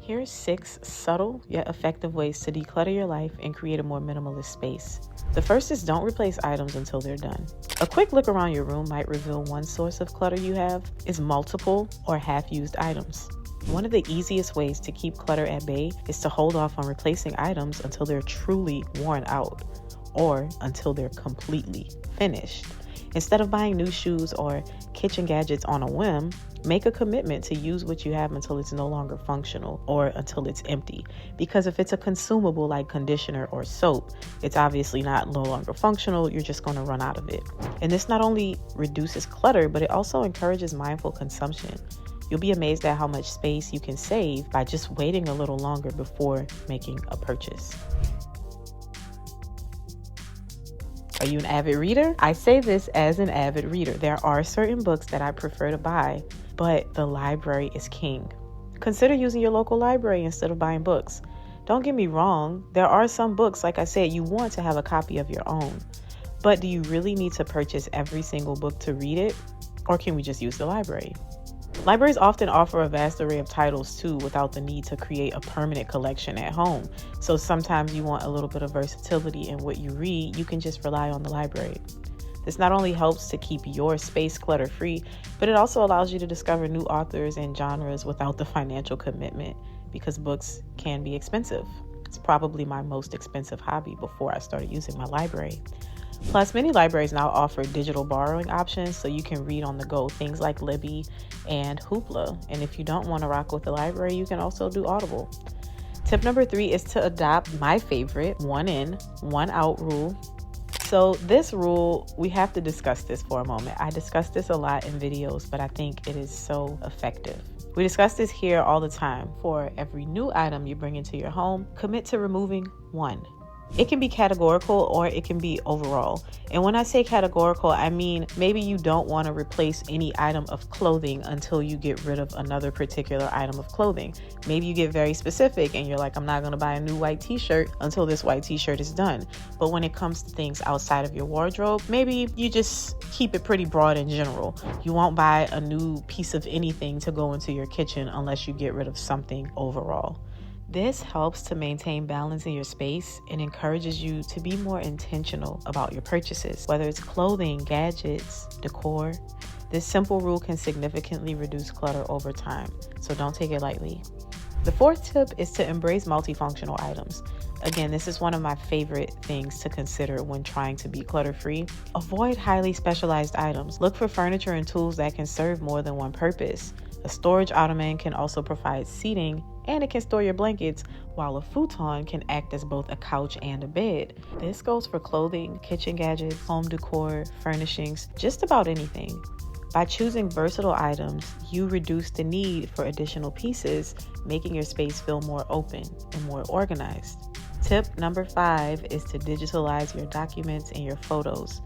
Here are 6 subtle yet effective ways to declutter your life and create a more minimalist space. The first is don't replace items until they're done. A quick look around your room might reveal one source of clutter you have is multiple or half-used items. One of the easiest ways to keep clutter at bay is to hold off on replacing items until they're truly worn out or until they're completely finished. Instead of buying new shoes or kitchen gadgets on a whim, make a commitment to use what you have until it's no longer functional or until it's empty. Because if it's a consumable like conditioner or soap, it's obviously no longer functional. You're just going to run out of it. And this not only reduces clutter, but it also encourages mindful consumption. You'll be amazed at how much space you can save by just waiting a little longer before making a purchase. Are you an avid reader? I say this as an avid reader. There are certain books that I prefer to buy, but the library is king. Consider using your local library instead of buying books. Don't get me wrong, there are some books, like I said, you want to have a copy of your own. But do you really need to purchase every single book to read it? Or can we just use the library? Libraries often offer a vast array of titles too without the need to create a permanent collection at home. So sometimes you want a little bit of versatility in what you read, you can just rely on the library. This not only helps to keep your space clutter-free, but it also allows you to discover new authors and genres without the financial commitment because books can be expensive. It's probably my most expensive hobby before I started using my library. Plus, many libraries now offer digital borrowing options so you can read on the go, things like Libby and Hoopla. And if you don't want to rock with the library, you can also do Audible. Tip number 3 is to adopt my favorite one in, one out rule. So this rule, we have to discuss this for a moment. I discuss this a lot in videos, but I think it is so effective. We discuss this here all the time. For every new item you bring into your home, commit to removing one. It can be categorical or it can be overall. And when I say categorical, I mean maybe you don't want to replace any item of clothing until you get rid of another particular item of clothing. Maybe you get very specific and you're like, I'm not going to buy a new white t-shirt until this white t-shirt is done. But when it comes to things outside of your wardrobe, maybe you just keep it pretty broad in general. You won't buy a new piece of anything to go into your kitchen unless you get rid of something overall. This helps to maintain balance in your space and encourages you to be more intentional about your purchases, whether it's clothing, gadgets, decor. This simple rule can significantly reduce clutter over time, so don't take it lightly. The 4th tip is to embrace multifunctional items. Again, this is one of my favorite things to consider when trying to be clutter-free. Avoid highly specialized items. Look for furniture and tools that can serve more than one purpose. A storage ottoman can also provide seating, and it can store your blankets, while a futon can act as both a couch and a bed. This goes for clothing, kitchen gadgets, home decor, furnishings, just about anything. By choosing versatile items, you reduce the need for additional pieces, making your space feel more open and more organized. Tip number 5 is to digitalize your documents and your photos.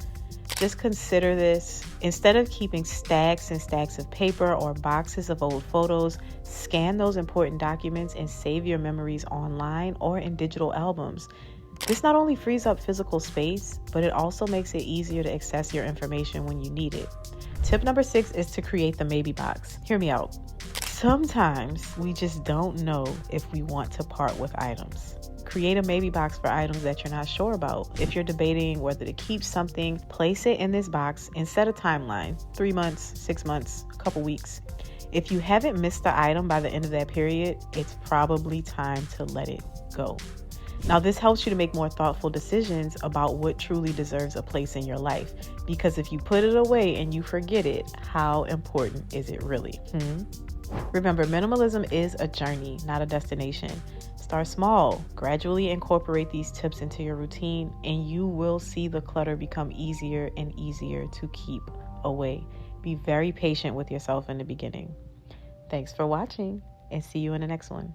Just consider this. Instead of keeping stacks and stacks of paper or boxes of old photos, scan those important documents and save your memories online or in digital albums. This not only frees up physical space, but it also makes it easier to access your information when you need it. Tip number 6 is to create the maybe box. Hear me out. Sometimes we just don't know if we want to part with items. Create a maybe box for items that you're not sure about. If you're debating whether to keep something, place it in this box and set a timeline, 3 months, 6 months, a couple weeks. If you haven't missed the item by the end of that period, it's probably time to let it go. Now, this helps you to make more thoughtful decisions about what truly deserves a place in your life. Because if you put it away and you forget it, how important is it really? Remember, minimalism is a journey, not a destination. Start small, gradually incorporate these tips into your routine, and you will see the clutter become easier and easier to keep away. Be very patient with yourself in the beginning. Thanks for watching, and see you in the next one.